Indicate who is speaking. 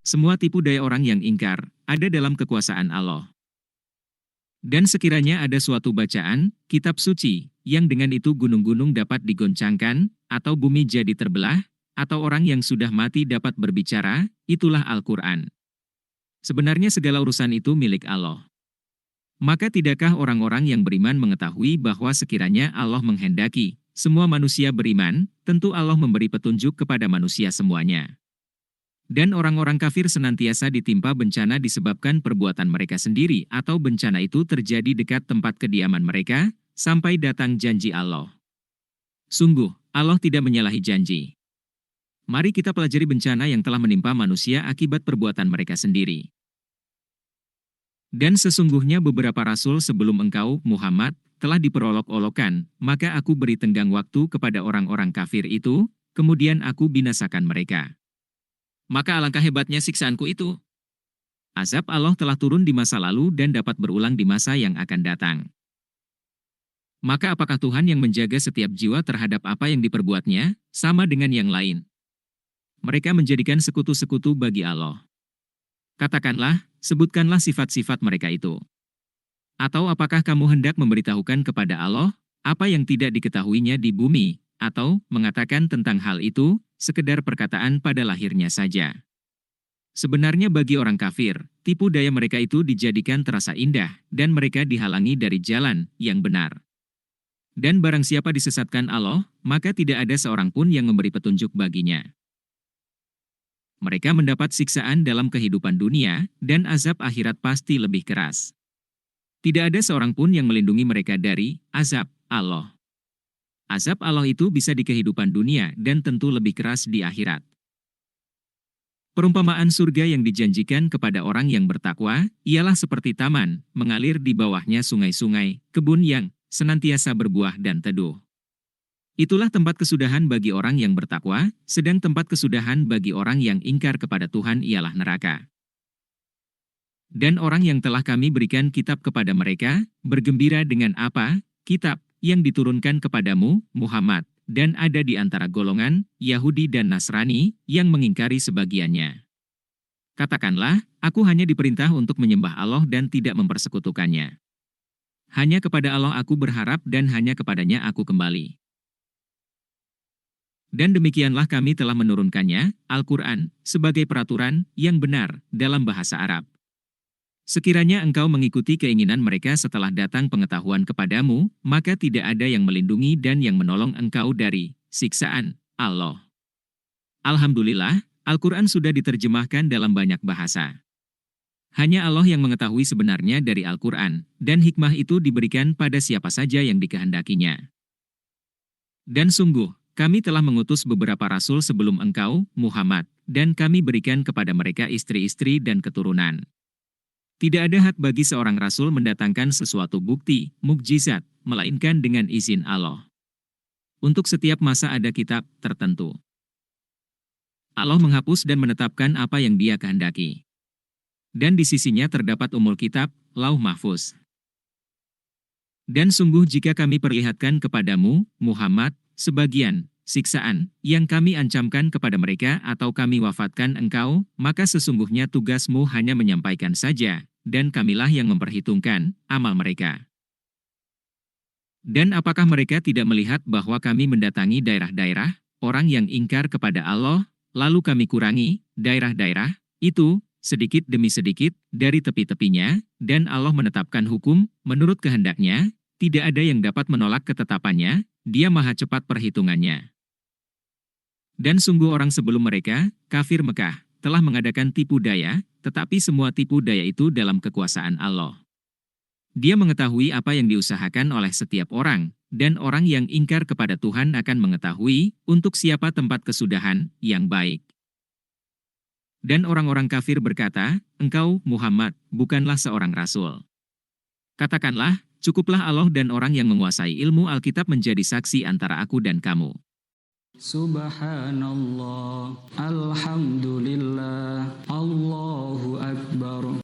Speaker 1: Semua tipu daya orang yang ingkar ada dalam kekuasaan Allah. Dan sekiranya ada suatu bacaan, kitab suci, yang dengan itu gunung-gunung dapat digoncangkan, atau bumi jadi terbelah, atau orang yang sudah mati dapat berbicara, itulah Al-Quran. Sebenarnya segala urusan itu milik Allah. Maka tidakkah orang-orang yang beriman mengetahui bahwa sekiranya Allah menghendaki, semua manusia beriman, tentu Allah memberi petunjuk kepada manusia semuanya. Dan orang-orang kafir senantiasa ditimpa bencana disebabkan perbuatan mereka sendiri atau bencana itu terjadi dekat tempat kediaman mereka, sampai datang janji Allah. Sungguh, Allah tidak menyalahi janji. Mari kita pelajari bencana yang telah menimpa manusia akibat perbuatan mereka sendiri. Dan sesungguhnya beberapa rasul sebelum engkau, Muhammad, telah diperolok-olokkan, maka aku beri tenggang waktu kepada orang-orang kafir itu, kemudian aku binasakan mereka. Maka alangkah hebatnya siksaanku itu. Azab Allah telah turun di masa lalu dan dapat berulang di masa yang akan datang. Maka apakah Tuhan yang menjaga setiap jiwa terhadap apa yang diperbuatnya, sama dengan yang lain? Mereka menjadikan sekutu-sekutu bagi Allah. Katakanlah, sebutkanlah sifat-sifat mereka itu. Atau apakah kamu hendak memberitahukan kepada Allah, apa yang tidak diketahuinya di bumi, atau mengatakan tentang hal itu, sekedar perkataan pada lahirnya saja. Sebenarnya bagi orang kafir, tipu daya mereka itu dijadikan terasa indah, dan mereka dihalangi dari jalan yang benar. Dan barang siapa disesatkan Allah, maka tidak ada seorang pun yang memberi petunjuk baginya. Mereka mendapat siksaan dalam kehidupan dunia, dan azab akhirat pasti lebih keras. Tidak ada seorang pun yang melindungi mereka dari azab Allah. Azab Allah itu bisa di kehidupan dunia dan tentu lebih keras di akhirat. Perumpamaan surga yang dijanjikan kepada orang yang bertakwa, ialah seperti taman, mengalir di bawahnya sungai-sungai, kebun yang senantiasa berbuah dan teduh. Itulah tempat kesudahan bagi orang yang bertakwa, sedang tempat kesudahan bagi orang yang ingkar kepada Tuhan ialah neraka. Dan orang yang telah kami berikan kitab kepada mereka, bergembira dengan apa? Kitab yang diturunkan kepadamu, Muhammad, dan ada di antara golongan Yahudi dan Nasrani yang mengingkari sebagiannya. Katakanlah, aku hanya diperintah untuk menyembah Allah dan tidak mempersekutukannya. Hanya kepada Allah aku berharap dan hanya kepadanya aku kembali. Dan demikianlah kami telah menurunkannya, Al-Quran, sebagai peraturan yang benar dalam bahasa Arab. Sekiranya engkau mengikuti keinginan mereka setelah datang pengetahuan kepadamu, maka tidak ada yang melindungi dan yang menolong engkau dari siksaan Allah. Alhamdulillah, Al-Quran sudah diterjemahkan dalam banyak bahasa. Hanya Allah yang mengetahui sebenarnya dari Al-Quran, dan hikmah itu diberikan pada siapa saja yang dikehendakinya. Dan sungguh, kami telah mengutus beberapa rasul sebelum engkau, Muhammad, dan kami berikan kepada mereka istri-istri dan keturunan. Tidak ada hak bagi seorang rasul mendatangkan sesuatu bukti, mukjizat, melainkan dengan izin Allah. Untuk setiap masa ada kitab tertentu. Allah menghapus dan menetapkan apa yang Dia kehendaki. Dan di sisinya terdapat umul kitab, Lauh Mahfuz. Dan sungguh jika kami perlihatkan kepadamu, Muhammad, sebagian siksaan yang kami ancamkan kepada mereka atau kami wafatkan engkau, maka sesungguhnya tugasmu hanya menyampaikan saja, dan kamilah yang memperhitungkan amal mereka. Dan apakah mereka tidak melihat bahwa kami mendatangi daerah-daerah, orang yang ingkar kepada Allah, lalu kami kurangi daerah-daerah itu, sedikit demi sedikit, dari tepi-tepinya, dan Allah menetapkan hukum, menurut kehendaknya, tidak ada yang dapat menolak ketetapannya, Dia maha cepat perhitungannya. Dan sungguh orang sebelum mereka, kafir Mekah, telah mengadakan tipu daya, tetapi semua tipu daya itu dalam kekuasaan Allah. Dia mengetahui apa yang diusahakan oleh setiap orang, dan orang yang ingkar kepada Tuhan akan mengetahui untuk siapa tempat kesudahan yang baik. Dan orang-orang kafir berkata, engkau, Muhammad, bukanlah seorang rasul. Katakanlah, cukuplah Allah dan orang yang menguasai ilmu Alkitab menjadi saksi antara aku dan kamu.
Speaker 2: Subhanallah, alhamdulillah, Allahu Akbar.